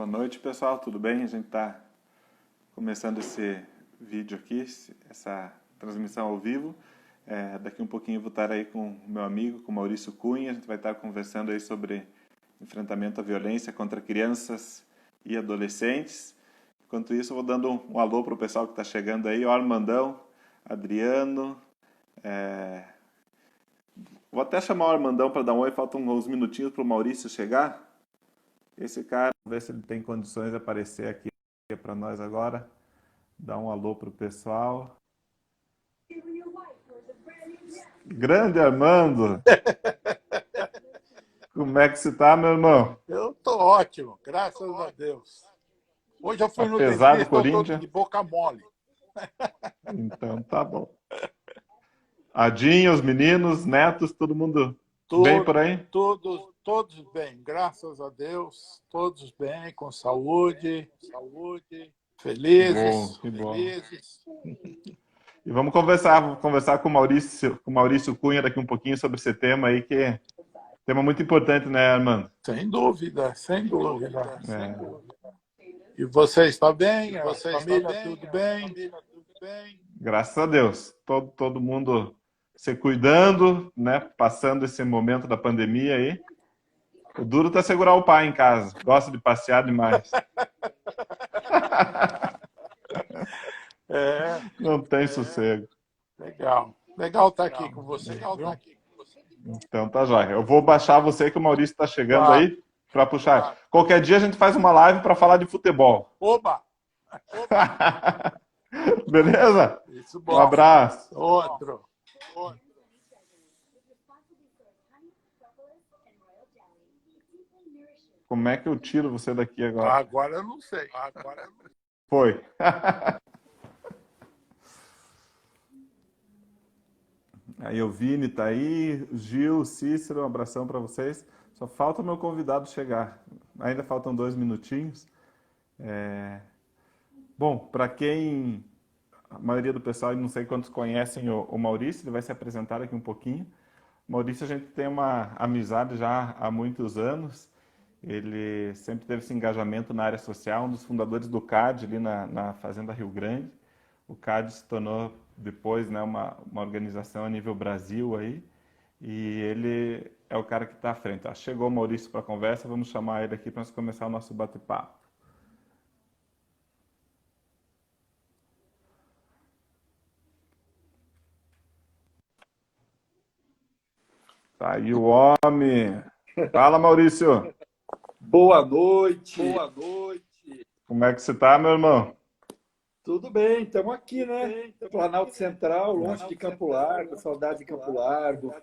Boa noite, pessoal. Tudo bem? A gente está começando esse vídeo aqui, essa transmissão ao vivo. Daqui um pouquinho eu vou estar aí com o meu amigo, com o Maurício Cunha. A gente vai estar conversando aí sobre enfrentamento à violência contra crianças e adolescentes. Enquanto isso, eu vou dando um alô para o pessoal que está chegando aí. O Armandão, Adriano. Vou até chamar o Armandão para dar um oi. Faltam uns minutinhos para o Maurício chegar. Esse cara, vamos ver se ele tem condições de aparecer aqui para nós agora. Dá um alô pro pessoal. Grande Armando! Como é que você tá, meu irmão? Eu tô ótimo, graças a Deus. Hoje eu fui no Apesar do dentista, eu tô Corinthians? de boca mole. Então tá bom. Adinho, os meninos, netos, todo mundo bem por aí? Todos bem, graças a Deus. Todos bem, com saúde, felizes. Que bom. E vamos conversar com o Maurício Cunha daqui um pouquinho sobre esse tema aí, que é um tema muito importante, né, Armando? Sem dúvida. E você está bem? A família, tudo bem? Graças a Deus. Todo mundo se cuidando, né? Passando esse momento da pandemia aí. O duro tá segurar o pai em casa. Gosta de passear demais. Não tem sossego. Legal estar aqui com você. Então tá jóia. Eu vou baixar você que o Maurício está chegando aí para puxar. Qualquer dia a gente faz uma live para falar de futebol. Oba! Beleza? Isso, bom. Um abraço. Outro. Como é que eu tiro você daqui agora? Agora eu não sei. Foi. Aí o Vini tá aí, o Gil, o Cícero, um abração para vocês. Só falta o meu convidado chegar. Ainda faltam 2 minutinhos. Bom, para quem... A maioria do pessoal, não sei quantos conhecem o Maurício, ele vai se apresentar aqui um pouquinho. Maurício, a gente tem uma amizade já há muitos anos. Ele sempre teve esse engajamento na área social, um dos fundadores do CAD ali na Fazenda Rio Grande. O CAD se tornou depois, né, uma organização a nível Brasil aí, e ele é o cara que está à frente. Chegou o Maurício para a conversa, vamos chamar ele aqui para nós começar o nosso bate-papo. Tá aí o homem. Fala, Maurício. Boa noite. Como é que você tá, meu irmão? Tudo bem, estamos aqui, né? Planalto Central, longe de Campo Largo, saudade de Campo Largo.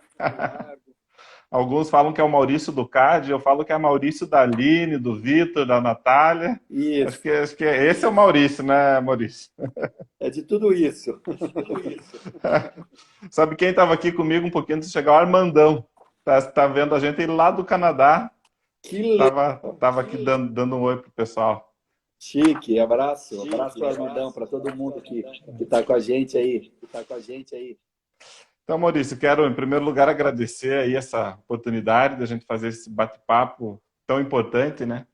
Alguns falam que é o Maurício do CAD, eu falo que é Maurício da Aline, do Vitor, da Natália. Isso. Acho que esse é o Maurício, né, Maurício? É de tudo isso. Sabe quem estava aqui comigo um pouquinho antes de chegar? O Armandão. Tá vendo a gente lá do Canadá. Que legal. Tava aqui dando um oi pro pessoal. Chique, abraço para o Armandão, para todo mundo que está com a gente aí. Então, Maurício, quero em primeiro lugar agradecer aí essa oportunidade de a gente fazer esse bate-papo tão importante, né?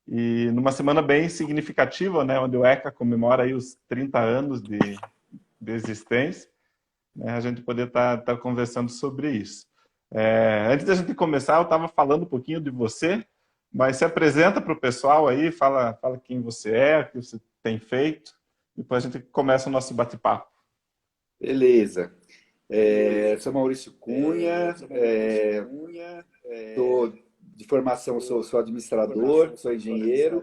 E numa semana bem significativa, né, onde o ECA comemora aí os 30 anos de existência, né, a gente poder tá conversando sobre isso. Antes da gente começar, eu estava falando um pouquinho de você, mas se apresenta para o pessoal aí, fala quem você é, o que você tem feito, depois a gente começa o nosso bate-papo. Beleza. Sou Maurício Cunha, de formação sou administrador, sou engenheiro,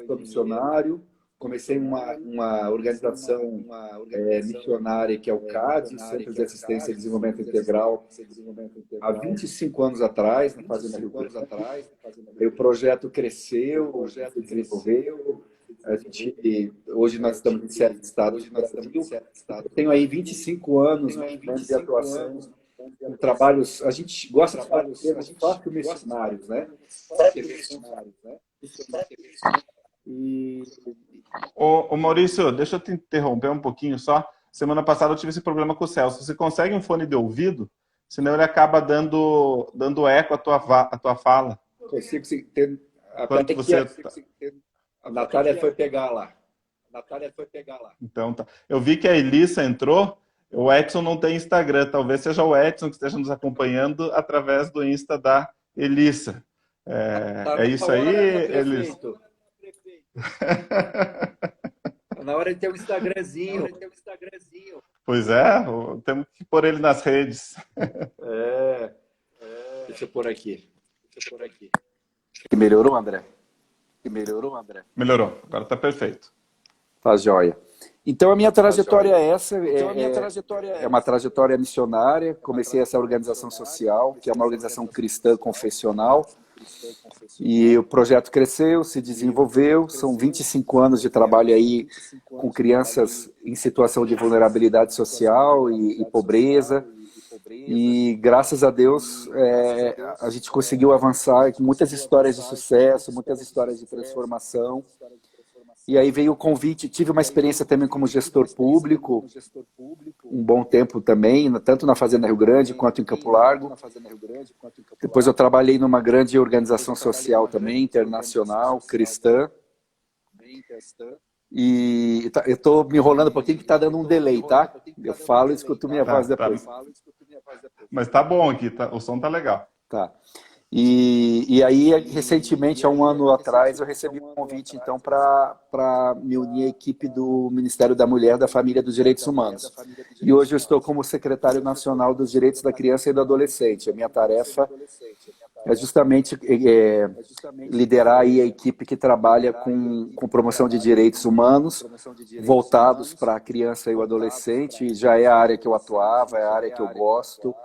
sou missionário. Comecei uma organização missionária que é o CAD, Centro de Assistência e Desenvolvimento Integral, há 25 anos atrás, na Fazenda Rio Grande. O projeto cresceu, se desenvolveu. Hoje nós estamos em 7 estados. Tenho aí 25 anos de atuação com trabalhos. A gente gosta de falar de missionários, né? Ô Maurício, deixa eu te interromper um pouquinho só. Semana passada eu tive esse problema com o Celso. Você consegue um fone de ouvido? Senão ele acaba dando eco à tua fala. Consigo ter. Quando você... A Natália foi pegar lá. Então tá. Eu vi que a Elissa entrou. O Edson não tem Instagram. Talvez seja o Edson que esteja nos acompanhando através do Insta da Elissa. Tá É isso na aí, hora, Elissa? prefeito. Tá na hora de ter um Instagramzinho. Pois é, temos que pôr ele nas redes. Deixa eu pôr aqui. Que melhorou, André? Melhorou, agora está perfeito. Tá joia. Então a minha trajetória é essa, é uma trajetória missionária. Comecei essa organização social, que é uma organização cristã confessional, e o projeto cresceu, se desenvolveu. São 25 anos de trabalho aí com crianças em situação de vulnerabilidade social e pobreza. E graças a Deus a gente conseguiu avançar com muitas histórias de sucesso, muitas histórias de transformação. E aí veio o convite, tive uma experiência também como gestor público, um bom tempo também, tanto na Fazenda Rio Grande quanto em Campo Largo. Depois eu trabalhei numa grande organização social também, internacional, cristã. E eu estou me enrolando um pouquinho que está dando um delay, tá? Eu falo e escuto minha voz depois. Mas tá bom aqui, o som tá legal. Tá. E aí, recentemente, há um ano atrás, eu recebi um convite, então, para me unir à equipe do Ministério da Mulher, da Família e dos Direitos Humanos. E hoje eu estou como secretário nacional dos Direitos da Criança e do Adolescente. A minha tarefa é justamente liderar aí a equipe que trabalha com promoção de direitos humanos voltados para a criança e o adolescente. Já é a área que eu atuava, é a área que eu gosto.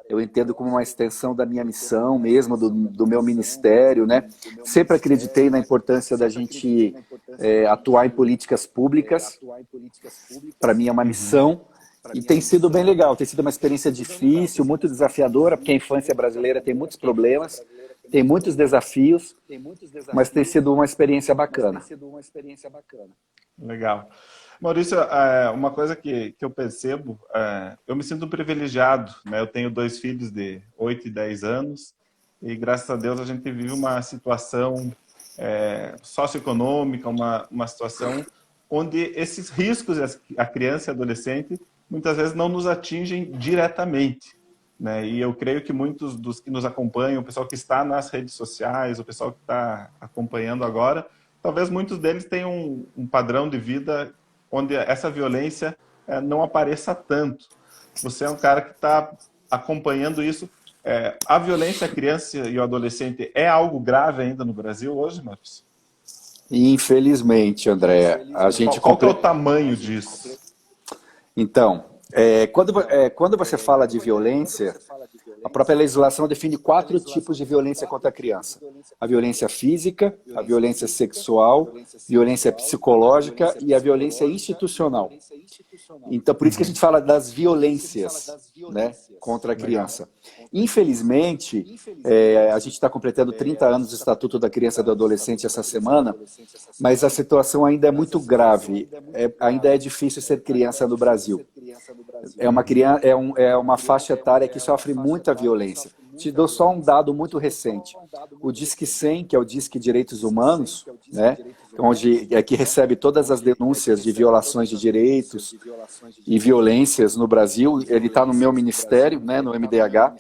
Eu entendo como uma extensão da minha missão mesmo, do meu ministério, né? Sempre acreditei na importância da gente atuar em políticas públicas. Para mim é uma missão e tem sido bem legal. Tem sido uma experiência difícil, muito desafiadora, porque a infância brasileira tem muitos problemas, tem muitos desafios, mas tem sido uma experiência bacana. Legal. Maurício, uma coisa que eu percebo, eu me sinto privilegiado, né? Eu tenho 2 filhos de 8 e 10 anos e, graças a Deus, a gente vive uma situação socioeconômica, uma situação onde esses riscos, a criança e a adolescente, muitas vezes não nos atingem diretamente, né? E eu creio que muitos dos que nos acompanham, o pessoal que está nas redes sociais, o pessoal que está acompanhando agora, talvez muitos deles tenham um padrão de vida onde essa violência não apareça tanto. Você é um cara que está acompanhando isso. A violência à criança e ao adolescente é algo grave ainda no Brasil hoje, Marcos? Infelizmente, André. Qual que é o tamanho disso? Então, quando você fala de violência, a própria legislação define 4 tipos de violência contra a criança. A violência física, a violência sexual, violência psicológica e a violência institucional. Então, por isso que a gente fala das violências, né, contra a criança. Infelizmente, a gente está completando 30 anos do Estatuto da Criança e do Adolescente essa semana, mas a situação ainda é muito grave. Ainda é difícil ser criança no Brasil. É uma faixa etária que sofre muita violência. Te dou só um dado muito recente. O Disque 100, que é o Disque Direitos Humanos, né, que recebe todas as denúncias de violações de direitos e violências no Brasil, ele está no meu ministério, né, no MDH.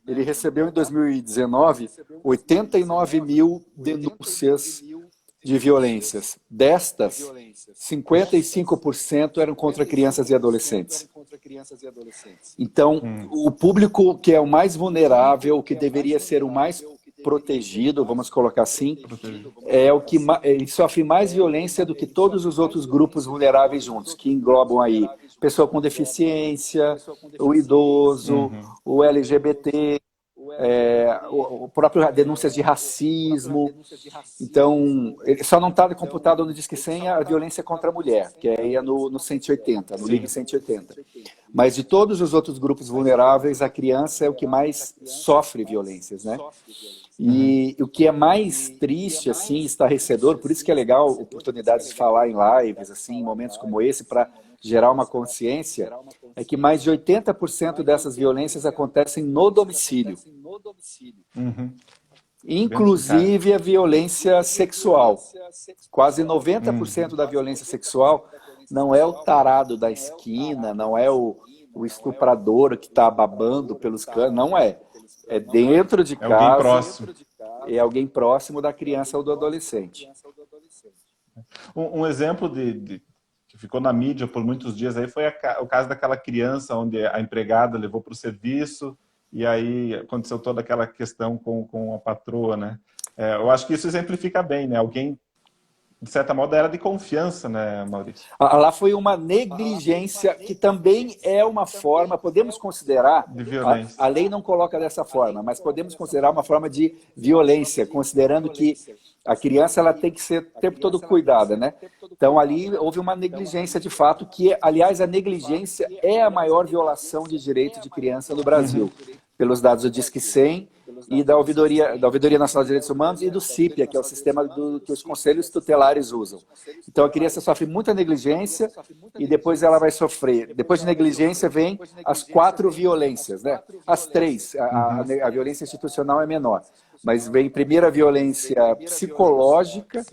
Ele recebeu em 2019 89 mil denúncias de violências. Destas, 55% eram contra crianças e adolescentes. Então, o público que é o mais vulnerável, o que deveria ser o mais protegido, vamos colocar assim, é o que sofre mais violência do que todos os outros grupos vulneráveis juntos, que englobam aí pessoa com deficiência, o idoso, o LGBT, o próprio denúncias de racismo. Então, ele só não está computado no Disque 100 a violência contra a mulher, que aí é no 180, no Ligue 180. Mas de todos os outros grupos vulneráveis, a criança é o que mais sofre violências, né? E o que é mais triste, assim, estarrecedor, por isso que é legal oportunidades de falar em lives, assim, em momentos como esse, para gerar uma consciência, é que mais de 80% dessas violências acontecem no domicílio. Inclusive a violência sexual. Quase 90% da violência sexual não é o tarado da esquina, não é o estuprador que está babando pelos canos, não é. É dentro de É alguém casa, próximo. é alguém próximo da criança ou do adolescente. Um exemplo que ficou na mídia por muitos dias aí foi o caso daquela criança onde a empregada levou para o serviço e aí aconteceu toda aquela questão com a patroa, né? Eu acho que isso exemplifica bem, né? Alguém, de certa modo, era de confiança, né, Maurício? Lá foi uma negligência, que também é uma forma, podemos considerar, De violência. a lei não coloca dessa forma, mas podemos considerar uma forma de violência, considerando que a criança ela tem que ser o tempo todo cuidada, né? Então ali houve uma negligência de fato, que, aliás, a negligência é a maior violação de direito de criança no Brasil, pelos dados do Disque 100 e da Ouvidoria Nacional de Direitos Humanos e do CIPIA, que é o sistema que os conselhos tutelares usam. Então a criança sofre muita negligência e depois ela vai sofrer. Depois de negligência vem as 4 violências, né? As 3, a violência institucional é menor. Mas vem primeiro a violência psicológica,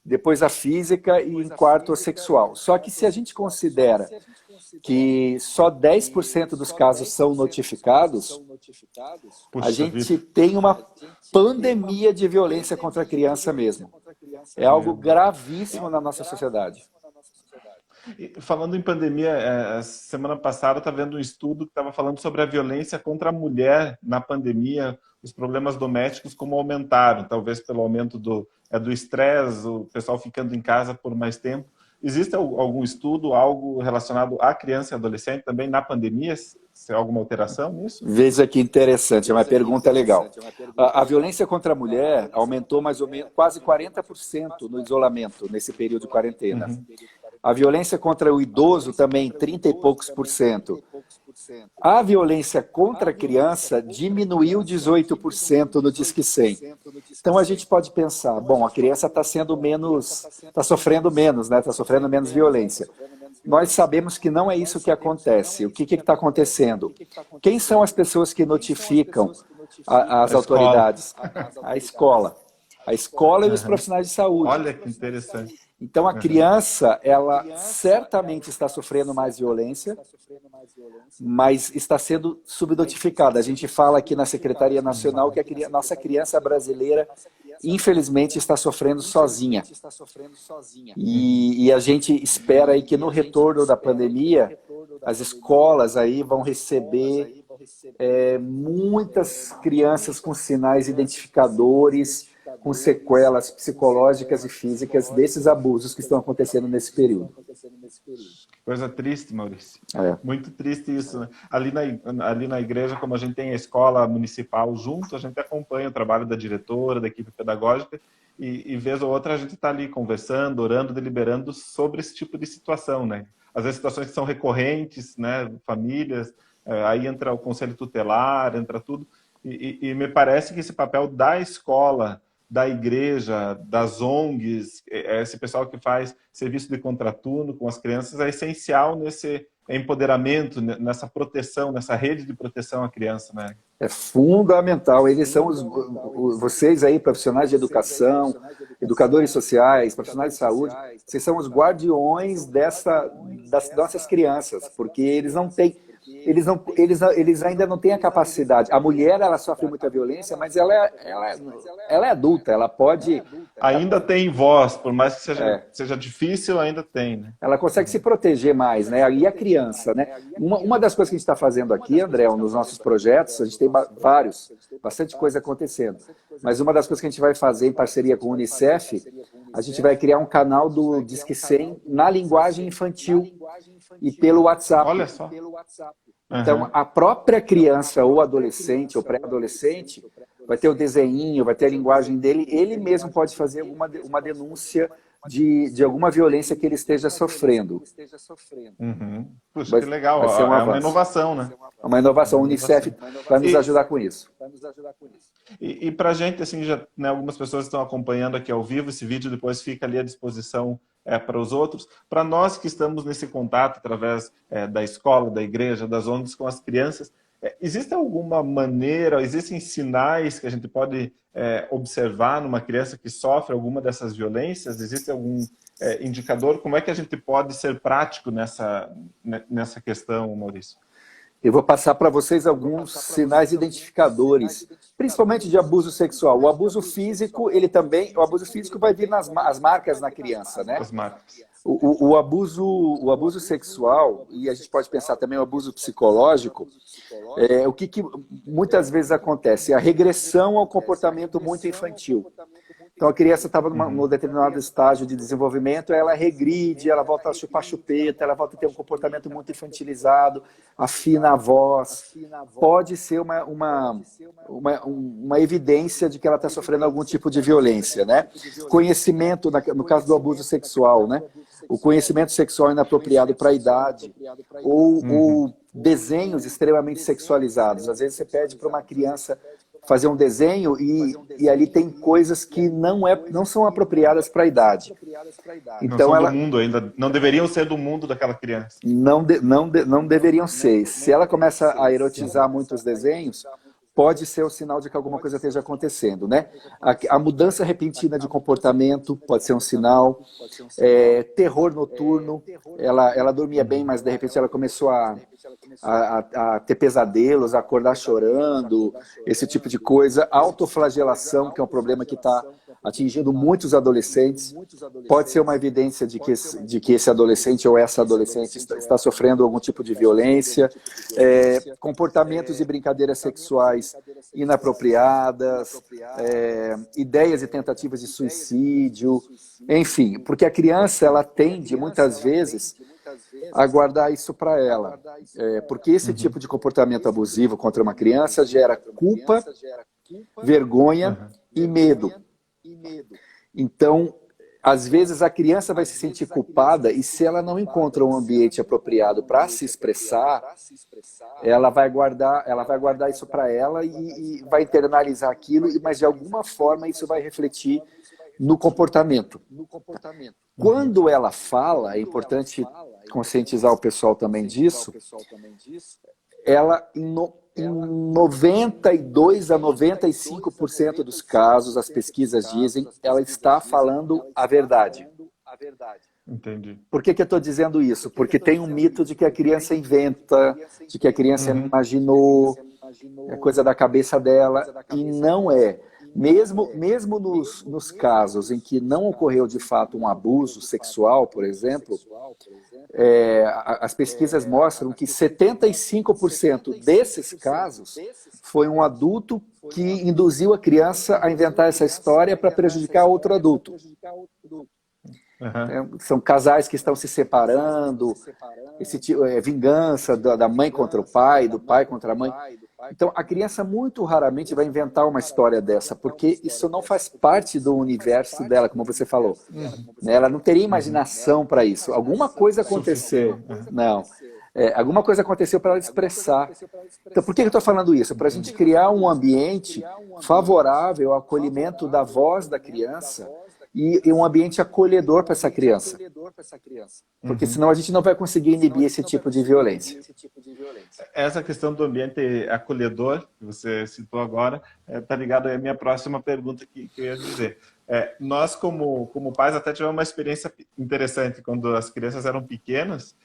depois a física e em quarto a sexual. Só que se a gente considera que só 10% dos casos são notificados, a gente tem uma pandemia de violência contra a criança mesmo. É algo gravíssimo na nossa sociedade. E falando em pandemia, semana passada eu estava vendo um estudo que estava falando sobre a violência contra a mulher na pandemia, os problemas domésticos como aumentaram, talvez pelo aumento do estresse, o pessoal ficando em casa por mais tempo. Existe algum estudo, algo relacionado à criança e adolescente também na pandemia? Se há alguma alteração nisso? Veja que interessante, é uma pergunta legal. A violência contra a mulher aumentou mais ou menos quase 40% no isolamento, nesse período de quarentena. A violência contra o idoso também, 30 e poucos por cento. A violência contra a criança diminuiu 18% no Disque 100. Então a gente pode pensar, bom, a criança está sofrendo menos, né? Está sofrendo menos violência. Nós sabemos que não é isso que acontece. O que está acontecendo? Quem são as pessoas que notificam as autoridades? A escola. A escola e os profissionais de saúde. Olha que interessante. Então a criança, ela certamente está sofrendo mais violência, mas está sendo subnotificada. A gente fala aqui na Secretaria Nacional que a nossa criança brasileira, infelizmente, está sofrendo sozinha. E a gente espera aí que no retorno da pandemia, as escolas aí vão receber muitas crianças com sinais identificadores, com sequelas psicológicas e físicas desses abusos que estão acontecendo nesse período. Coisa triste, Maurício. Muito triste isso, né? Ali na igreja, como a gente tem a escola municipal junto, a gente acompanha o trabalho da diretora, da equipe pedagógica, e vez ou outra a gente está ali conversando, orando, deliberando sobre esse tipo de situação, né? Às vezes situações que são recorrentes, né? Famílias, aí entra o conselho tutelar, entra tudo, e me parece que esse papel da escola, da igreja, das ONGs, esse pessoal que faz serviço de contraturno com as crianças, é essencial nesse empoderamento, nessa proteção, nessa rede de proteção à criança, né? É fundamental. Eles são vocês aí, profissionais de educação, educadores sociais, profissionais de saúde, vocês são os guardiões das nossas crianças, porque eles não têm... Eles ainda não têm a capacidade. A mulher, ela sofre muita violência, mas ela é adulta, ela pode... Ainda tem voz, por mais que seja difícil, ainda tem, né? Ela consegue se proteger mais, né? E a criança, né? Uma das coisas que a gente está fazendo aqui, André, nos nossos projetos, a gente tem bastante coisa acontecendo, mas uma das coisas que a gente vai fazer em parceria com o Unicef, a gente vai criar um canal do Disque 100 na linguagem infantil e pelo WhatsApp. Olha só. Então, a própria criança ou adolescente ou pré-adolescente vai ter o desenho, vai ter a linguagem dele, ele mesmo pode fazer uma denúncia de alguma violência que ele esteja sofrendo. Puxa, que legal, é uma inovação, né? É uma inovação. O Unicef vai nos ajudar com isso. E para a gente, assim, já, né, algumas pessoas estão acompanhando aqui ao vivo, esse vídeo depois fica ali à disposição para os outros. Para nós que estamos nesse contato através da escola, da igreja, das ONGs com as crianças, Existe alguma maneira, existem sinais que a gente pode observar numa criança que sofre alguma dessas violências? Existe algum indicador? Como é que a gente pode ser prático nessa questão, Maurício? Eu vou passar para vocês alguns sinais identificadores, principalmente de abuso sexual. O abuso físico, o abuso físico vai vir as marcas na criança, né? As marcas. O abuso sexual, e a gente pode pensar também o abuso psicológico, o que muitas vezes acontece? A regressão ao comportamento muito infantil. Então, a criança estava num determinado estágio de desenvolvimento, ela regride, ela volta a chupar chupeta, ela volta a ter um comportamento muito infantilizado, afina a voz. Pode ser uma evidência de que ela está sofrendo algum tipo de violência, né? Conhecimento, no caso do abuso sexual, né? O conhecimento sexual inapropriado para a idade, ou desenhos extremamente sexualizados. Às vezes você pede para uma criança fazer um desenho e ali tem coisas que não são apropriadas para a idade. Então, não são do mundo ainda, não deveriam ser do mundo daquela criança. Não deveriam ser. Se ela começa a erotizar muitos desenhos, pode ser o sinal de que alguma coisa esteja acontecendo, né? A mudança repentina de comportamento pode ser um sinal. Terror noturno, ela dormia bem, mas de repente ela começou a ter pesadelos, a acordar chorando, esse tipo de coisa. Autoflagelação, que é um problema que está atingindo muitos adolescentes, pode ser uma evidência de que esse adolescente ou essa adolescente está sofrendo algum tipo de violência. Comportamentos e brincadeiras sexuais inapropriadas, ideias e tentativas de suicídio, enfim, porque a criança ela tende muitas vezes a guardar isso para ela, porque esse tipo de comportamento abusivo contra uma criança gera culpa, vergonha e medo. Então, às vezes a criança vai se sentir culpada e se ela não encontra um ambiente apropriado para se expressar, ela vai guardar isso para ela e vai internalizar aquilo, mas de alguma forma isso vai refletir no comportamento. Quando ela fala, é importante conscientizar o pessoal também disso, ela em 92 a 95% dos casos, as pesquisas dizem, ela está falando a verdade. Entendi. Por que eu estou dizendo isso? Porque tem um mito de que a criança inventa, de que a criança imaginou, é coisa da cabeça dela, e não é. Mesmo nos casos em que não ocorreu de fato um abuso sexual, por exemplo, as pesquisas mostram que 75% desses casos foi um adulto que induziu a criança a inventar essa história para prejudicar outro adulto. São casais que estão se separando, vingança da mãe contra o pai, do pai contra a mãe. Então, a criança muito raramente vai inventar uma história dessa, porque isso não faz parte do universo dela, como você falou. Ela não teria imaginação para isso. Alguma coisa aconteceu. Não. Alguma coisa aconteceu para ela expressar. Então, por que eu estou falando isso? Para a gente criar um ambiente favorável ao acolhimento da voz da criança e um ambiente acolhedor para essa criança. Porque senão a gente não vai conseguir inibir esse tipo de violência. Essa questão do ambiente acolhedor, que você citou agora, está ligado à minha próxima pergunta que eu ia dizer. Nós, como pais, até tivemos uma experiência interessante quando as crianças eram pequenas.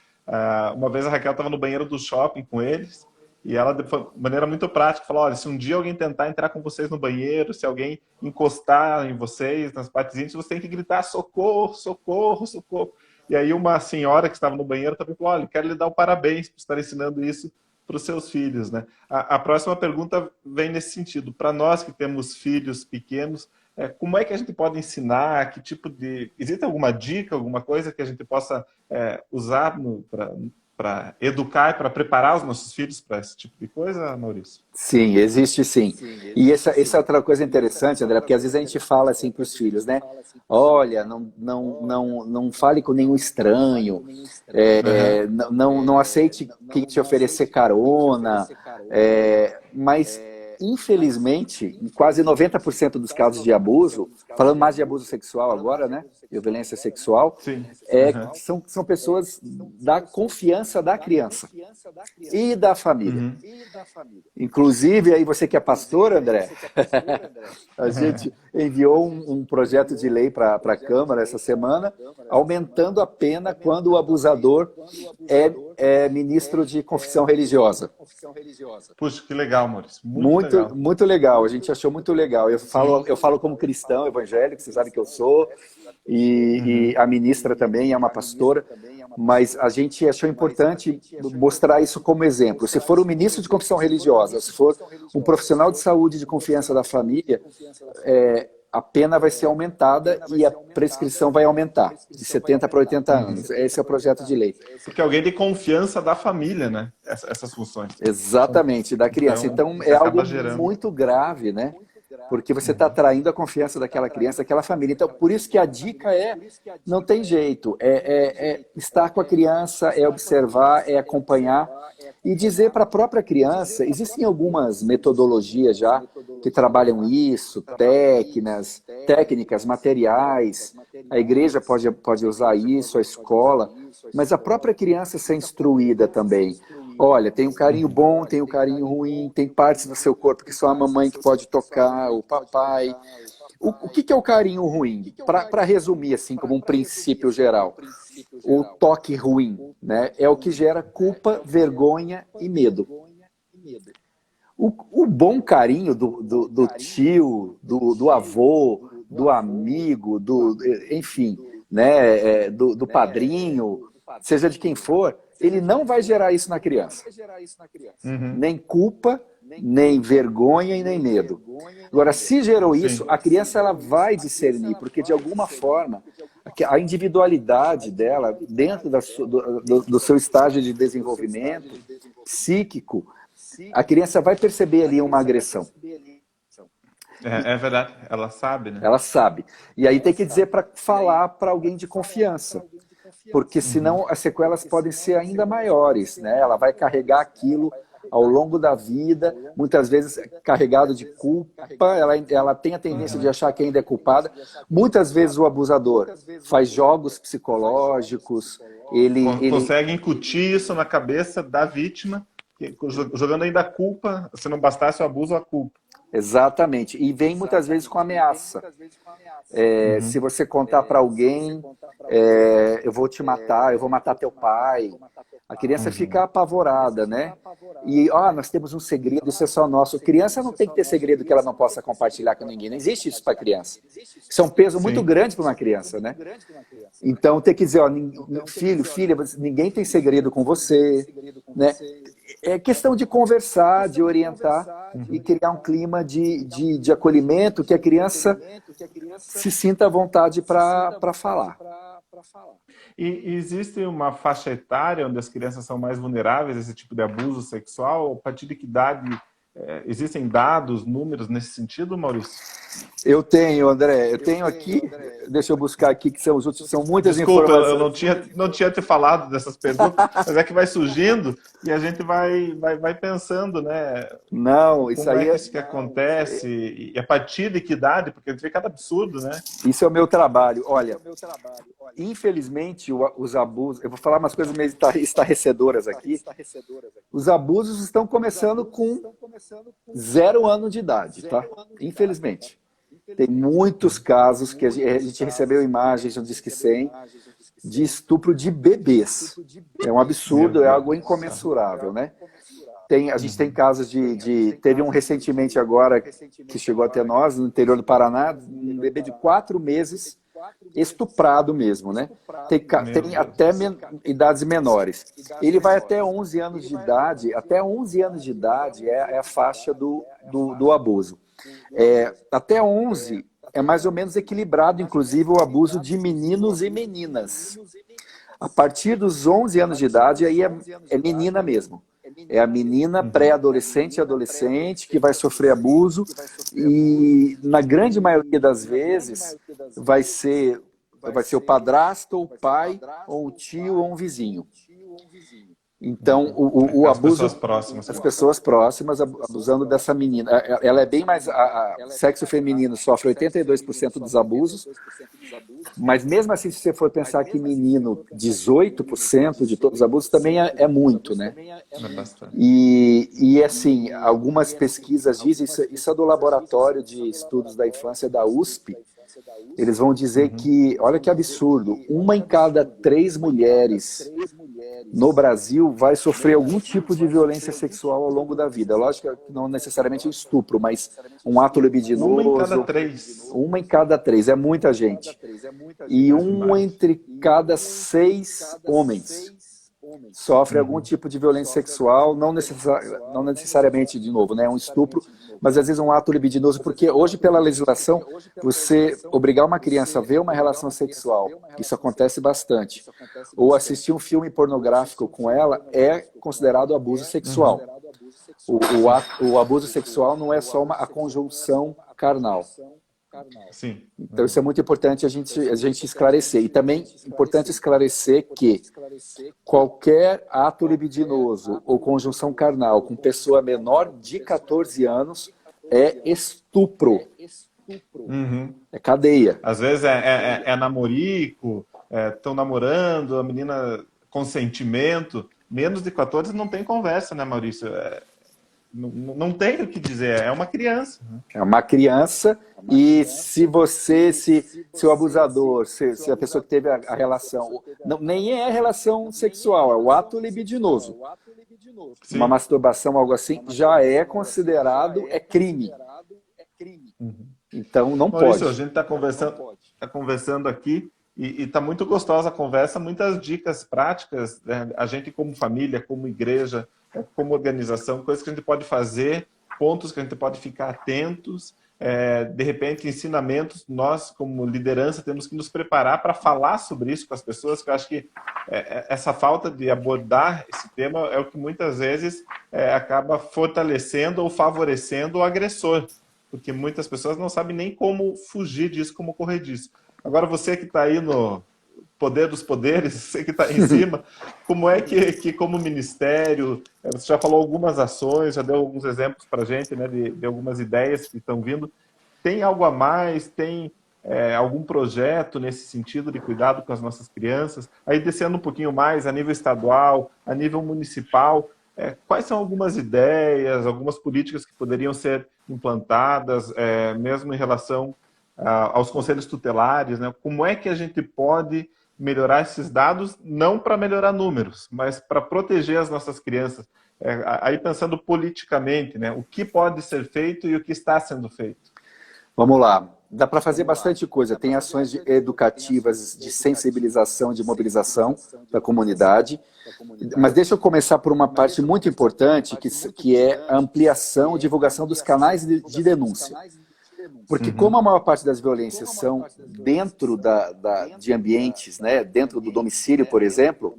Uma vez a Raquel estava no banheiro do shopping com eles, e ela, de maneira muito prática, falou, olha, se um dia alguém tentar entrar com vocês no banheiro, se alguém encostar em vocês, nas partes íntimas, você tem que gritar socorro, socorro, socorro. E aí uma senhora que estava no banheiro também falou, olha, quero lhe dar um parabéns por estar ensinando isso para os seus filhos, né? A próxima pergunta vem nesse sentido. Para nós que temos filhos pequenos, como é que a gente pode ensinar? Que tipo de... Existe alguma dica, alguma coisa que a gente possa usar para educar e para preparar os nossos filhos para esse tipo de coisa, Maurício? Sim, existe sim. E essa é outra coisa interessante, André, porque às vezes a gente fala assim para os filhos, né? Olha, não fale com nenhum estranho, não aceite quem te oferecer carona, mas infelizmente, em quase 90% dos casos de abuso, falando mais de abuso sexual agora, né? De violência sexual, Sim. Uhum. são pessoas da confiança da criança e da família. Uhum. Inclusive, aí você que é pastor, André, a gente enviou um projeto de lei para a Câmara essa semana, aumentando a pena quando o abusador é ministro de confissão religiosa. Puxa, que legal, Maurício. Muito Muito, legal. muito legal, a gente achou muito legal. Eu falo como cristão evangélico, você sabe que eu sou, e a ministra também é uma pastora, mas a gente achou importante mostrar isso como exemplo. Se for um ministro de confissão religiosa, se for um profissional de saúde de confiança da família, a pena vai ser aumentada e a prescrição vai aumentar, de 70 para 80 anos. Esse é o projeto de lei. Porque alguém de confiança da família, né? Essas funções. Exatamente, da criança. Então você é acaba algo gerando. muito grave, né? Porque você está atraindo a confiança daquela criança, daquela família. Então, por isso que a dica não tem jeito, estar com a criança, é observar, é acompanhar e dizer para a própria criança, existem algumas metodologias já que trabalham isso, técnicas, materiais, a igreja pode usar isso, a escola, mas a própria criança ser instruída também. Olha, tem um carinho bom, tem um carinho ruim, tem partes do seu corpo que só a mamãe que pode tocar, o papai. O que é o carinho ruim? Para resumir, assim, como um princípio geral, o toque ruim, né, é o que gera culpa, vergonha e medo. O bom carinho do tio, do avô, do amigo, enfim, né, do padrinho, seja de quem for, ele não vai gerar isso na criança. Nem culpa, nem vergonha e nem medo. Agora, se gerou isso, a criança ela vai discernir, porque de alguma forma a individualidade dela, dentro do seu estágio de desenvolvimento psíquico, a criança vai perceber ali uma agressão. É verdade, ela sabe, né? Ela sabe. E aí tem que dizer para falar para alguém de confiança. Porque senão as sequelas podem ser ainda maiores, né? Ela vai carregar aquilo ao longo da vida, muitas vezes carregado de culpa, ela tem a tendência de achar que ainda é culpada. Muitas vezes o abusador faz jogos psicológicos, ele consegue incutir isso na cabeça da vítima, jogando ainda a culpa, se não bastasse o abuso, a culpa. Exatamente, e vem muitas vezes com ameaça. Se você contar para alguém, eu vou te matar, eu vou matar teu pai. A criança fica apavorada, né? E, nós temos um segredo, isso é só nosso. A criança não tem que ter segredo que ela não possa compartilhar com ninguém. Não existe isso para a criança. Isso é um peso muito grande para uma criança, né? Então, tem que dizer, filho, filha, ninguém tem segredo com você, né? É questão de conversar, de orientar e criar um clima de acolhimento, que a criança se sinta à vontade para falar. E existe uma faixa etária onde as crianças são mais vulneráveis a esse tipo de abuso sexual? A partir de que idade? Existem dados, números nesse sentido, Maurício? Eu tenho, André. Eu tenho aqui, deixa eu buscar aqui, que são muitas Desculpa, informações. eu não tinha te falado dessas perguntas, mas é que vai surgindo e a gente vai pensando, né? Não, isso como aí é que isso que acontece e a partir de que idade, porque a gente vê cada absurdo, né? Isso é o meu trabalho. Olha, infelizmente, os abusos... Eu vou falar umas coisas meio estarrecedoras aqui. Os abusos estão começando com 0 ano de idade, tá? Infelizmente. Tem muitos casos que a gente recebeu imagens no Disque 100 de estupro de bebês. É um absurdo, é algo incomensurável, né? A gente tem casos teve um recentemente agora que chegou até nós, no interior do Paraná, um bebê de 4 meses estuprado mesmo, né? Tem até idades menores. Ele vai até 11 anos de idade, até 11 anos de idade é a faixa do abuso. Até 11 é mais ou menos equilibrado, inclusive, o abuso de meninos e meninas. A partir dos 11 anos de idade, aí é menina mesmo. É a menina pré-adolescente e adolescente que vai sofrer abuso e, na grande maioria das vezes, vai ser o padrasto, ou o pai, ou o tio, ou um vizinho. Então, o As abuso... pessoas próximas. As pessoas próximas abusando dessa menina. Ela é bem mais... Sexo feminino sofre 82% dos abusos, mas mesmo assim, se você for pensar que menino, 18% de todos os abusos também é muito, né? É bastante. E assim, algumas pesquisas dizem, isso é do Laboratório de Estudos da Infância da USP, eles vão dizer que, olha que absurdo, 1 em cada 3 mulheres no Brasil vai sofrer algum tipo de violência sexual ao longo da vida. Lógico que não necessariamente um estupro, mas um ato libidinoso. 1 em cada 3. 1 em cada 3, é muita gente. E 1 entre cada 6 homens sofre algum tipo de violência sexual, não necessariamente, de novo, né, um estupro, mas às vezes um ato libidinoso, porque hoje, pela legislação, você obrigar uma criança a ver uma relação sexual, isso acontece bastante, ou assistir um filme pornográfico com ela, é considerado abuso sexual. O abuso sexual não é só a conjunção carnal. Sim. Então isso é muito importante a gente esclarecer. E também é importante esclarecer que qualquer ato libidinoso ou conjunção carnal com pessoa menor de 14 anos é estupro. É cadeia. Às vezes é namorico, estão namorando, a menina consentimento. Menos de 14 não tem conversa, né, Maurício? Não tem o que dizer, é uma criança. Né? É uma criança e se o abusador, se a pessoa que teve a relação, nem é relação sexual, é o ato libidinoso. Sim. Uma masturbação, algo assim, já é considerado, é crime. Então não Maurício, pode. A gente está conversando aqui e está muito gostosa a conversa, muitas dicas práticas, né? A gente como família, como igreja, como organização, coisas que a gente pode fazer, pontos que a gente pode ficar atentos, de repente ensinamentos, nós como liderança temos que nos preparar para falar sobre isso com as pessoas, que eu acho que essa falta de abordar esse tema é o que muitas vezes acaba fortalecendo ou favorecendo o agressor, porque muitas pessoas não sabem nem como fugir disso, como correr disso. Agora você que está aí no poder dos poderes, você que está em cima, como é que como ministério, você já falou algumas ações, já deu alguns exemplos para a gente, né, de algumas ideias que estão vindo, tem algo a mais, tem algum projeto nesse sentido de cuidado com as nossas crianças? Aí descendo um pouquinho mais, a nível estadual, a nível municipal, quais são algumas ideias, algumas políticas que poderiam ser implantadas, mesmo em relação aos conselhos tutelares, né? Como é que a gente pode melhorar esses dados, não para melhorar números, mas para proteger as nossas crianças? Aí pensando politicamente, né? O que pode ser feito e o que está sendo feito? Vamos lá. Dá para fazer bastante coisa. Tem ações educativas de sensibilização, de mobilização da comunidade. Mas deixa eu começar por uma parte muito importante, que é a ampliação e divulgação dos canais de denúncia. Porque como a maior parte das violências são dentro de ambientes, né, dentro do domicílio, por exemplo,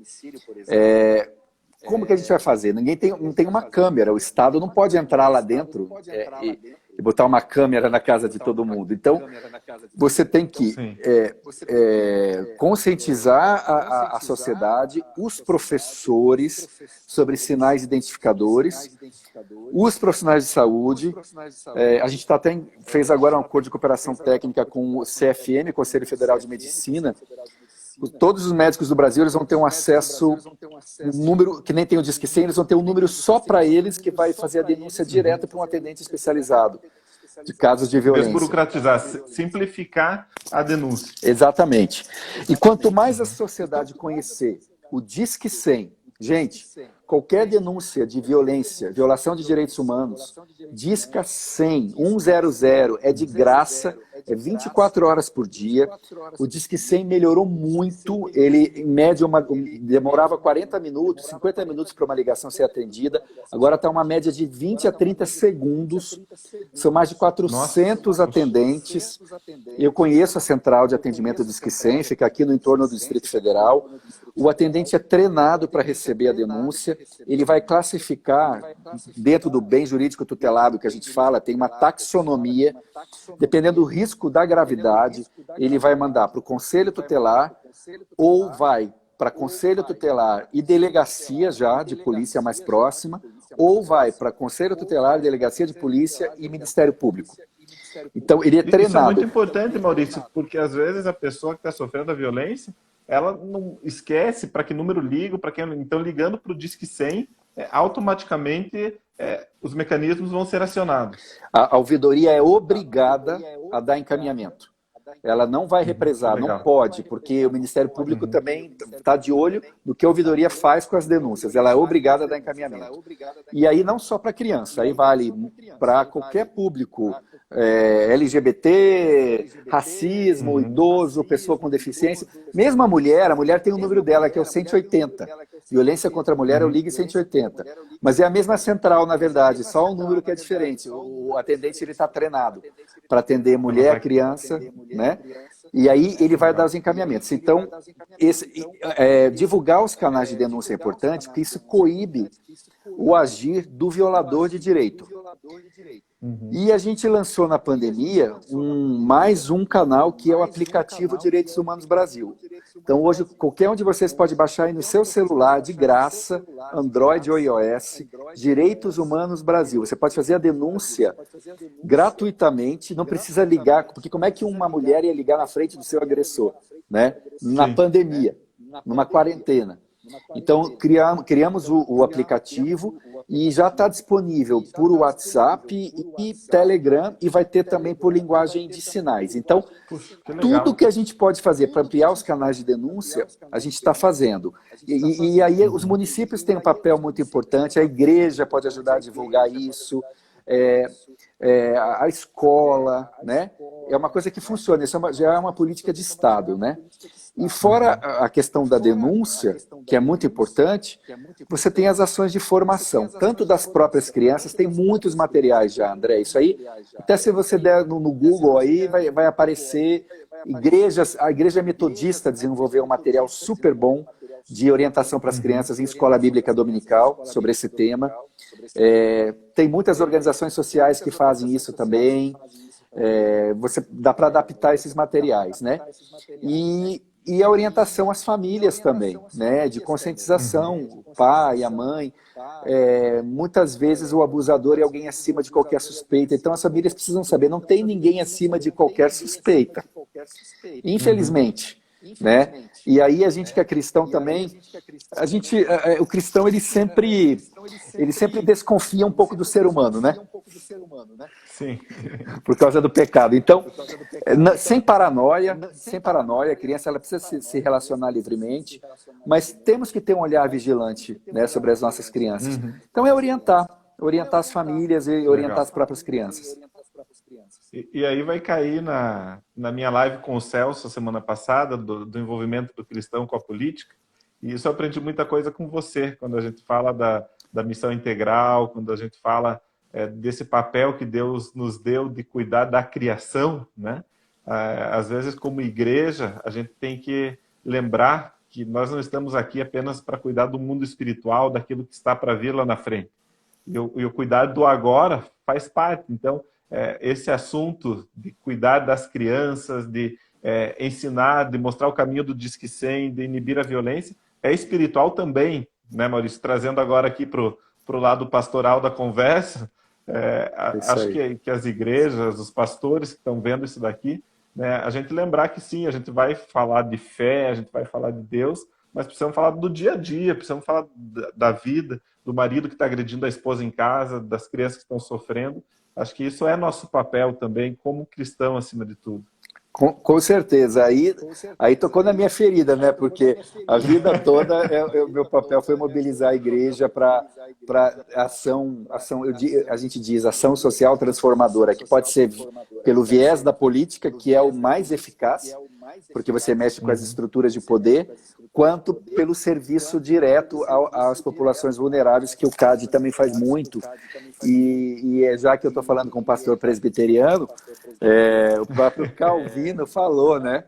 como que a gente vai fazer? Não tem uma câmera, o Estado não pode entrar lá dentro e botar uma câmera na casa de todo mundo. Então, você tem que conscientizar a sociedade, os professores sobre sinais identificadores, os profissionais de saúde. A gente fez agora um acordo de cooperação técnica com o CFM, Conselho Federal de Medicina. Todos os médicos do Brasil eles vão ter um acesso, um número, que nem tem o Disque 100, eles vão ter um número só para eles que vai fazer a denúncia direta para um atendente especializado de casos de violência. Desburocratizar, simplificar a denúncia. Exatamente. E quanto mais a sociedade conhecer o Disque 100, gente, qualquer denúncia de violência, violação de direitos humanos, Disca 100, 100, é de graça, é 24 horas por dia. O Disque 100 melhorou muito, ele em média demorava 40 minutos, 50 minutos para uma ligação ser atendida, agora está uma média de 20 a 30 segundos, são mais de 400 atendentes. Eu conheço a central de atendimento do Disque 100, fica aqui no entorno do Distrito Federal. O atendente é treinado para receber a denúncia, ele vai classificar, dentro do bem jurídico tutelado que a gente fala, tem uma taxonomia, dependendo do risco da gravidade, ele vai mandar para o conselho tutelar ou vai para conselho tutelar e delegacia já de polícia mais próxima, ou vai para conselho tutelar, delegacia de polícia e Ministério Público. Então, ele é Isso é treinado. muito importante, Maurício, porque às vezes a pessoa que está sofrendo a violência, ela não esquece para que número liga, para quem. Então, ligando para o Disque 100, automaticamente os mecanismos vão ser acionados. A ouvidoria é obrigada a dar encaminhamento. Ela não vai represar, não pode, porque o Ministério Público também está de olho no que a ouvidoria faz com as denúncias. Ela é obrigada a dar encaminhamento. E aí não só para criança, aí vale para qualquer público, LGBT, racismo, idoso, pessoa com deficiência. Mesmo a mulher tem o número dela, que é o 180. Violência contra a mulher é o Ligue 180. Mas é a mesma central, na verdade, só um número que é diferente. O atendente está treinado para atender mulher, criança, né? E aí ele vai dar os encaminhamentos. Então, divulgar os canais de denúncia é importante, porque isso coíbe o agir do violador de direito. E a gente lançou na pandemia mais um canal, que é o aplicativo Direitos Humanos Brasil. Então hoje, qualquer um de vocês pode baixar aí no seu celular, de graça, Android ou iOS, Direitos Humanos Brasil. Você pode fazer a denúncia gratuitamente, não precisa ligar, porque como é que uma mulher ia ligar na frente do seu agressor, né? Na pandemia, numa quarentena. Então, criamos o aplicativo e já está disponível por WhatsApp e Telegram, e vai ter também por linguagem de sinais. Então, tudo que a gente pode fazer para ampliar os canais de denúncia, a gente está fazendo. E aí os municípios têm um papel muito importante, a igreja pode ajudar a divulgar isso, a escola, né? É uma coisa que funciona, isso já é uma política de Estado, né? E fora a questão da denúncia, que é muito importante, você tem as ações de formação, tanto das próprias crianças, tem muitos materiais já, André, isso aí, até se você der no Google aí, vai aparecer a Igreja Metodista desenvolveu um material super bom de orientação para as crianças em escola bíblica dominical sobre esse tema. Tem muitas organizações sociais que fazem isso também. Dá para adaptar esses materiais, né? E a orientação às famílias também, né? De conscientização, o pai, a mãe. Muitas vezes o abusador é alguém acima de qualquer suspeita, então as famílias precisam saber, não tem ninguém acima de qualquer suspeita, infelizmente. Né? E aí a gente que é cristão também, o cristão ele sempre desconfia um pouco do ser humano, né? Sim. Por causa do pecado. Então, sem paranoia, a criança ela precisa se relacionar livremente, mas temos que ter um olhar vigilante, né, sobre as nossas crianças. Então é orientar as famílias e orientar as próprias crianças. E aí vai cair na minha live com o Celso, semana passada, do envolvimento do cristão com a política. E isso eu aprendi muita coisa com você, quando a gente fala da missão integral, quando a gente fala desse papel que Deus nos deu de cuidar da criação, né? Às vezes, como igreja, a gente tem que lembrar que nós não estamos aqui apenas para cuidar do mundo espiritual, daquilo que está para vir lá na frente. E o cuidar do agora faz parte. Então, esse assunto de cuidar das crianças, de ensinar, de mostrar o caminho do Disque 100, de inibir a violência, é espiritual também, né, Maurício? Trazendo agora aqui para o lado pastoral da conversa, acho que as igrejas, os pastores que estão vendo isso daqui, né, a gente lembrar que sim, a gente vai falar de fé, a gente vai falar de Deus, mas precisamos falar do dia a dia, precisamos falar da vida, do marido que está agredindo a esposa em casa, das crianças que estão sofrendo. Acho que isso é nosso papel também, como cristão, acima de tudo. Com certeza. Aí tocou na minha ferida, né? Porque a vida toda o meu papel foi mobilizar a igreja para ação, a gente diz, ação social transformadora, que pode ser pelo viés da política, que é o mais eficaz, porque você mexe com as estruturas de poder, quanto pelo serviço direto às populações vulneráveis, que o CAD também faz muito. E já que eu estou falando com um pastor presbiteriano, o próprio Calvino falou, né?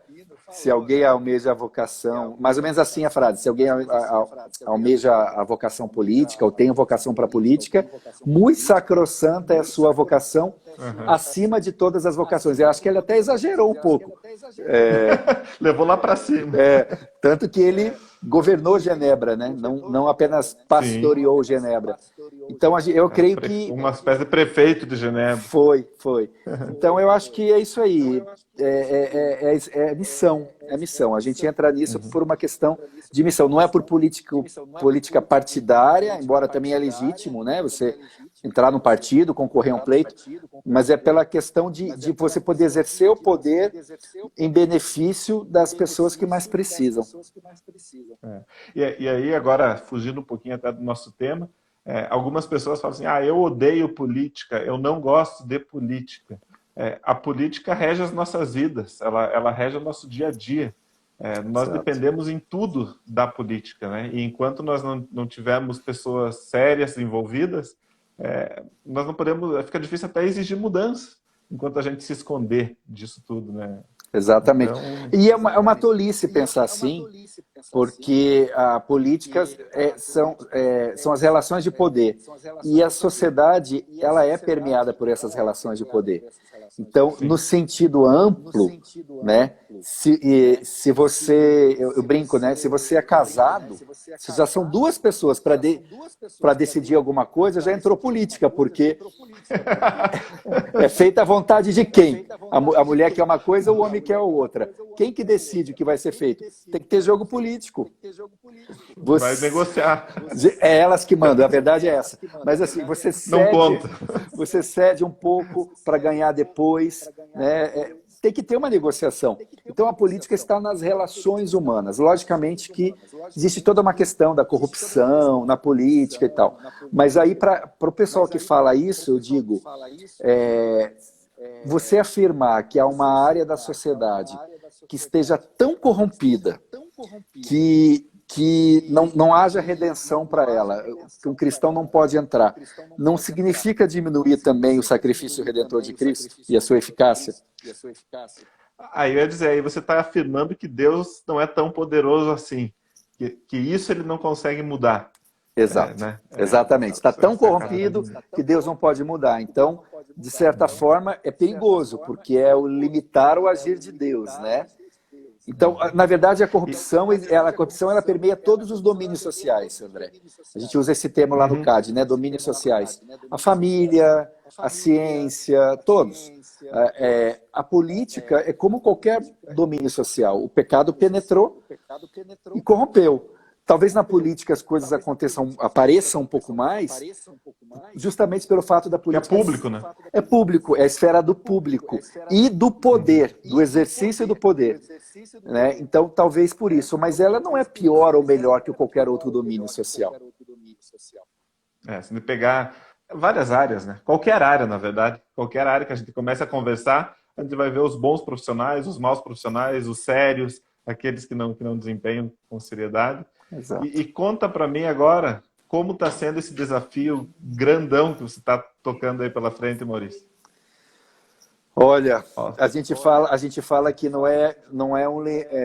Se alguém almeja a vocação, mais ou menos assim a frase, se alguém almeja a vocação política, ou tem vocação para a política, muito sacrossanta é a sua vocação, acima de todas as vocações. Eu acho que ele até exagerou um pouco. Levou lá para cima. Tanto que ele governou Genebra, né? Não apenas pastoreou Genebra. Então, eu creio que... Uma espécie de prefeito de Genebra. Foi. Então, eu acho que é isso aí. É missão. É missão. A gente entra nisso por uma questão de missão. Não é por política partidária, embora também é legítimo, né? Você entrar no partido, concorrer a um pleito, mas é pela questão de você poder exercer o poder em benefício das pessoas que mais precisam. E aí, agora, fugindo um pouquinho até do nosso tema, algumas pessoas falam assim, eu odeio política, eu não gosto de política. A política rege as nossas vidas, ela rege o nosso dia a dia. Nós dependemos em tudo da política, né? E enquanto nós não tivermos pessoas sérias envolvidas, nós não podemos, fica difícil até exigir mudança, enquanto a gente se esconder disso tudo, né? Exatamente. Então, E é uma tolice pensar assim, porque a política são as relações de poder. E a sociedade, ela é permeada por essas relações de poder. Então, no sentido amplo, né, se você, eu brinco, né, se você é casado, se já são duas pessoas para decidir alguma coisa, já entrou política, porque é feita a vontade de quem? A mulher quer uma coisa, o homem quer outra. Quem que decide o que vai ser feito? Tem que ter jogo político. Vai negociar. É elas que mandam, a verdade é essa. Mas assim, você cede um pouco para ganhar depois, né? Tem que ter uma negociação. Então a política está nas relações humanas. Logicamente que existe toda uma questão da corrupção na política e tal. Mas aí para o pessoal que fala isso, eu digo, você afirmar que há uma área da sociedade que esteja tão corrompida que não haja redenção para ela, que um cristão não pode entrar, não significa diminuir também o sacrifício redentor de Cristo e a sua eficácia? Aí eu ia dizer, aí você está afirmando que Deus não é tão poderoso assim, que isso ele não consegue mudar. Exato, exatamente. Está tão corrompido que Deus não pode mudar. Então, de certa forma, é perigoso, porque é o limitar o agir de Deus, né? Então, na verdade, a corrupção ela permeia todos os domínios sociais, André. A gente usa esse termo lá no CAD, né? Domínios sociais. A família, a ciência, todos. A política é como qualquer domínio social. O pecado penetrou e corrompeu. Talvez na política as coisas apareçam um pouco mais, justamente pelo fato da política... É público, né? É público, é a esfera do público e do poder, do exercício do poder. Né? Então, talvez por isso. Mas ela não é pior ou melhor que qualquer outro domínio social. Se me pegar várias áreas, né? Qualquer área, na verdade. Qualquer área que a gente comece a conversar, a gente vai ver os bons profissionais, os maus profissionais, os sérios, aqueles que não desempenham com seriedade. E conta para mim agora como está sendo esse desafio grandão que você está tocando aí pela frente, Maurício. Olha, a gente fala que não é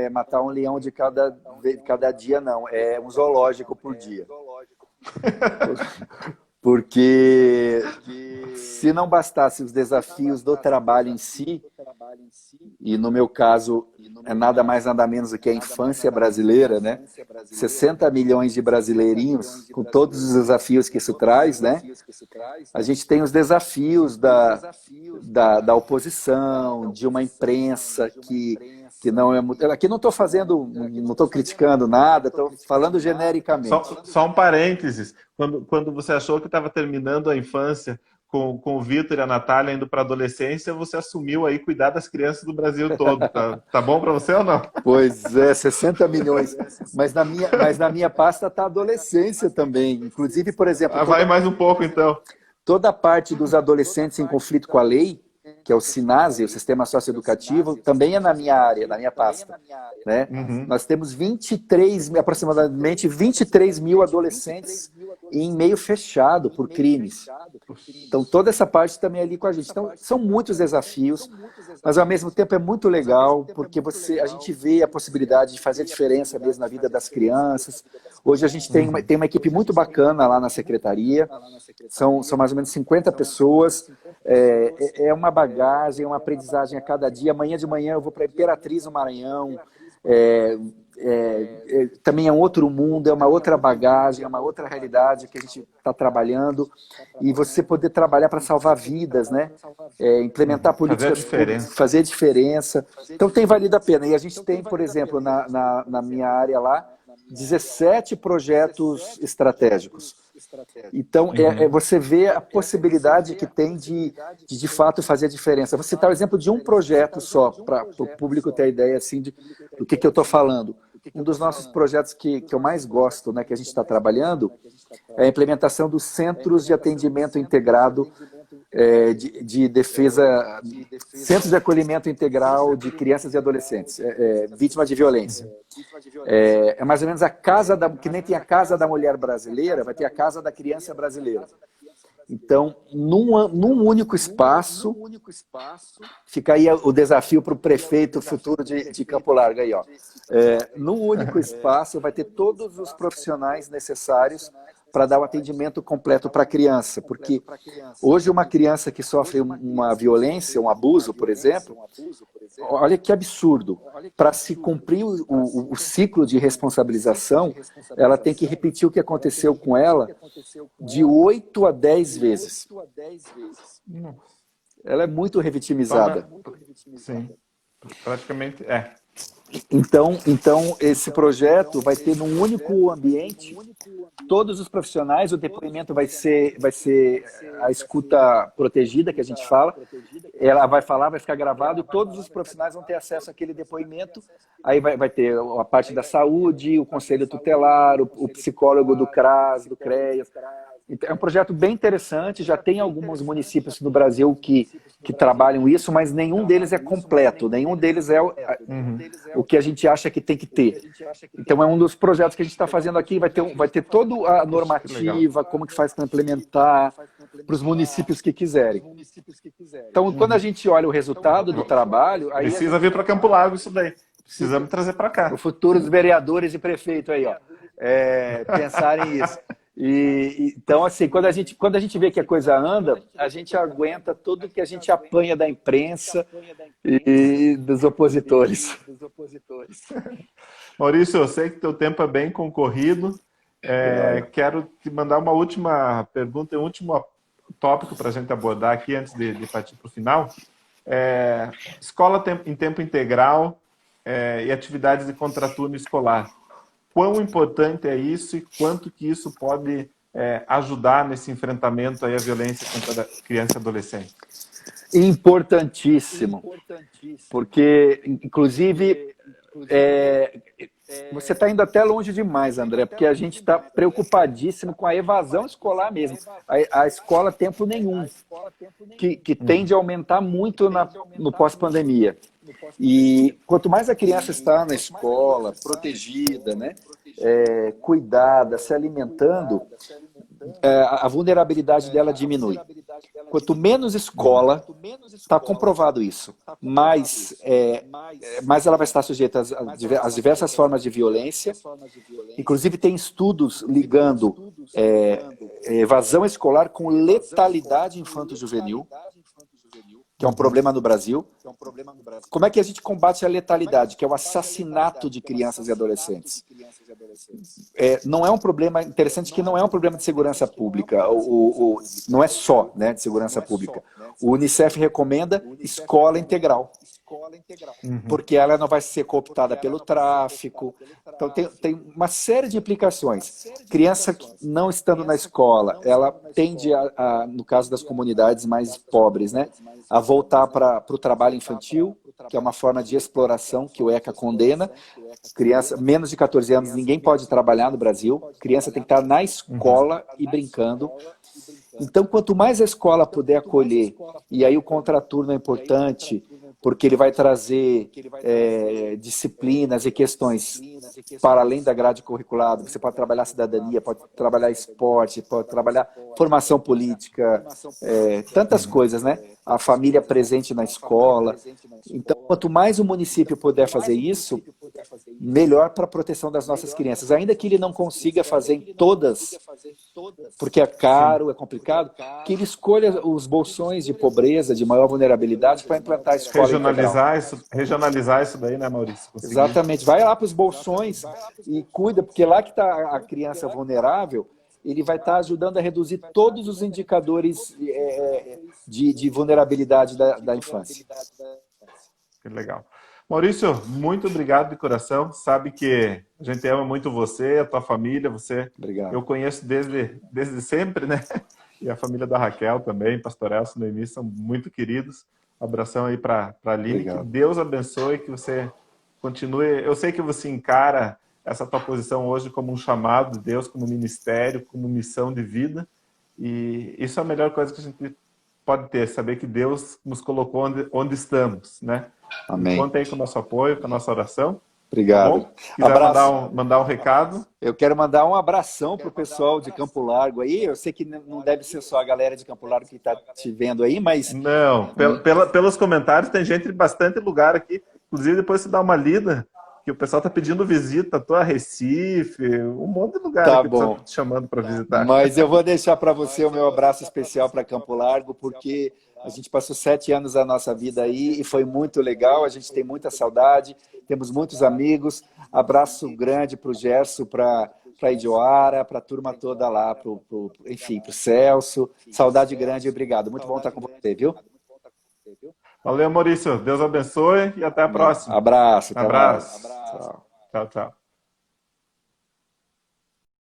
matar um leão de cada dia, não. É um zoológico por dia. Porque se não bastasse os desafios do trabalho em si, e no meu caso é nada mais nada menos do que a infância brasileira, né? 60 milhões de brasileirinhos, com todos os desafios que isso traz, né? A gente tem os desafios da oposição, de uma imprensa que não é muito... Aqui não estou criticando nada, estou falando genericamente. Só um parênteses. Quando você achou que estava terminando a infância com o Vitor e a Natália indo para a adolescência, você assumiu aí cuidar das crianças do Brasil todo. Tá bom para você ou não? Pois é, 60 milhões. Mas na minha pasta está a adolescência também. Inclusive, por exemplo... Vai mais um pouco, então. Toda a parte dos adolescentes em conflito com a lei, que é o SINASE, o Sistema Socioeducativo, também é na minha área, na minha pasta. Né? Nós temos aproximadamente 23 mil adolescentes em meio fechado por crimes. Então, toda essa parte também é ali com a gente. Então, são muitos desafios, mas ao mesmo tempo é muito legal, porque a gente vê a possibilidade de fazer diferença mesmo na vida das crianças. Hoje a gente tem uma equipe muito bacana lá na secretaria, são mais ou menos 50 pessoas, é uma bagagem, uma aprendizagem a cada dia. Amanhã de manhã eu vou para Imperatriz, no Maranhão, também é um outro mundo, é uma outra bagagem, é uma outra realidade que a gente está trabalhando, e você poder trabalhar para salvar vidas, né? Implementar políticas públicas, fazer diferença. Então tem valido a pena. E a gente tem, por exemplo, na minha área lá, 17 projetos estratégicos. Então, você vê a possibilidade que tem de fato fazer a diferença. Vou citar o exemplo de um projeto só, para o público ter a ideia assim, do que eu estou falando. Um dos nossos projetos que eu mais gosto, né, que a gente está trabalhando, é a implementação dos Centros de Atendimento Integrado de Defesa, Centros de Acolhimento Integral de Crianças e Adolescentes, vítimas de violência. É mais ou menos que nem tem a Casa da Mulher Brasileira, vai ter a Casa da Criança Brasileira. Então, num único espaço, fica aí o desafio para o prefeito futuro de Campo Largo. Aí, ó. Num único espaço vai ter todos os profissionais necessários para dar o atendimento completo para a criança, porque hoje uma criança que sofre uma violência, um abuso, por exemplo, olha que absurdo, para se cumprir o ciclo de responsabilização, ela tem que repetir o que aconteceu com ela de 8 a 10 vezes. Ela é muito revitimizada. Sim, praticamente Então, esse projeto vai ter num único ambiente todos os profissionais, o depoimento vai ser a escuta protegida, que a gente fala, ela vai falar, vai ficar gravado, e todos os profissionais vão ter acesso àquele depoimento, aí vai ter a parte da saúde, o conselho tutelar, o psicólogo do CRAS, do CREAS. Então, é um projeto bem interessante, já tem alguns municípios no Brasil que trabalham isso, mas nenhum deles é completo, nenhum deles é o que a gente acha que tem que ter. Então é um dos projetos que a gente está fazendo aqui, vai ter toda a normativa, como que faz para implementar, para os municípios que quiserem. Então, quando a gente olha o resultado do trabalho... Aí precisa vir para Campo Largo isso daí. Precisamos trazer para cá. Os futuros vereadores e prefeito aí, ó, pensarem isso. Então, assim, quando a gente vê que a coisa anda, a gente aguenta tudo que a gente apanha da imprensa e dos opositores. Maurício, eu sei que teu tempo é bem concorrido. Quero te mandar uma última pergunta, um último tópico para a gente abordar aqui antes de partir para o final. Escola em tempo integral e atividades de contraturno escolar. Quão importante é isso e quanto que isso pode ajudar nesse enfrentamento aí à violência contra a criança e adolescente? Importantíssimo. Porque, inclusive, você está indo até longe demais, André, porque a gente está preocupadíssimo com a evasão escolar mesmo. A escola tempo nenhum, que tende a aumentar muito no pós-pandemia. E quanto mais a criança está na escola, protegida, né, cuidada, se alimentando, a vulnerabilidade dela diminui. Quanto menos escola, está comprovado isso, mais ela vai estar sujeita às diversas formas de violência. Inclusive tem estudos ligando evasão escolar com letalidade infanto-juvenil, que é um problema no Brasil. Como é que a gente combate a letalidade, que é o assassinato de crianças e adolescentes? Não é um problema, interessante que não é um problema de segurança pública, não é só, né, de segurança pública. O Unicef recomenda escola integral, porque ela não vai ser cooptada pelo tráfico. Então tem uma série de implicações. Criança não estando na escola, ela tende no caso das comunidades mais pobres, né, a voltar para o trabalho infantil, que é uma forma de exploração que o ECA condena. Criança, menos de 14 anos, ninguém pode trabalhar no Brasil. Criança tem que estar na escola e brincando. Então, quanto mais a escola puder acolher, e aí o contraturno é importante, porque ele vai trazer disciplinas e questões para além da grade curricular. Você pode trabalhar cidadania, pode trabalhar esporte, pode trabalhar formação política, tantas coisas, né? A família presente na escola. Então, quanto mais o município puder fazer isso, melhor para a proteção das nossas crianças. Ainda que ele não consiga fazer em todas porque é caro, é complicado, que ele escolha os bolsões de pobreza, de maior vulnerabilidade, para implantar a escola integral. Regionalizar isso daí, né, Maurício? Conseguir. Exatamente. Vai lá para os bolsões e cuida, porque lá que está a criança vulnerável, ele vai estar ajudando a reduzir todos os indicadores de vulnerabilidade da infância. Que legal. Maurício, muito obrigado de coração. Sabe que a gente ama muito você, a tua família. Obrigado. Eu conheço desde sempre, né? E a família da Raquel também, Pastor Elcio, Noemi, são muito queridos. Abração aí para a Aline. Que Deus abençoe, que você continue. Eu sei que você encara essa tua posição hoje como um chamado de Deus, como ministério, como missão de vida. E isso é a melhor coisa que a gente pode ter, saber que Deus nos colocou onde estamos, né? Amém. Conta aí com o nosso apoio, com a nossa oração. Obrigado. Tá, quiser mandar um recado? Eu quero mandar um abração para o pessoal de Campo Largo aí. Eu sei que não deve ser só a galera de Campo Largo que está te vendo aí, mas... Não, pelos comentários tem gente de bastante lugar aqui. Inclusive, depois você dá uma lida, que o pessoal está pedindo visita, tô a Recife, um monte de lugar tá que bom. estão te chamando para visitar. Mas eu vou deixar para você o meu abraço especial para Campo Largo, porque a gente passou 7 anos da nossa vida aí e foi muito legal. A gente tem muita saudade, temos muitos amigos. Abraço grande para o Gerson, para a Idioara, para a turma toda lá, enfim, para o Celso. Saudade grande e obrigado. Muito bom estar com você, viu? Valeu, Maurício. Deus abençoe e até a próxima. Abraço. Abraço. Tchau. Tchau, tchau.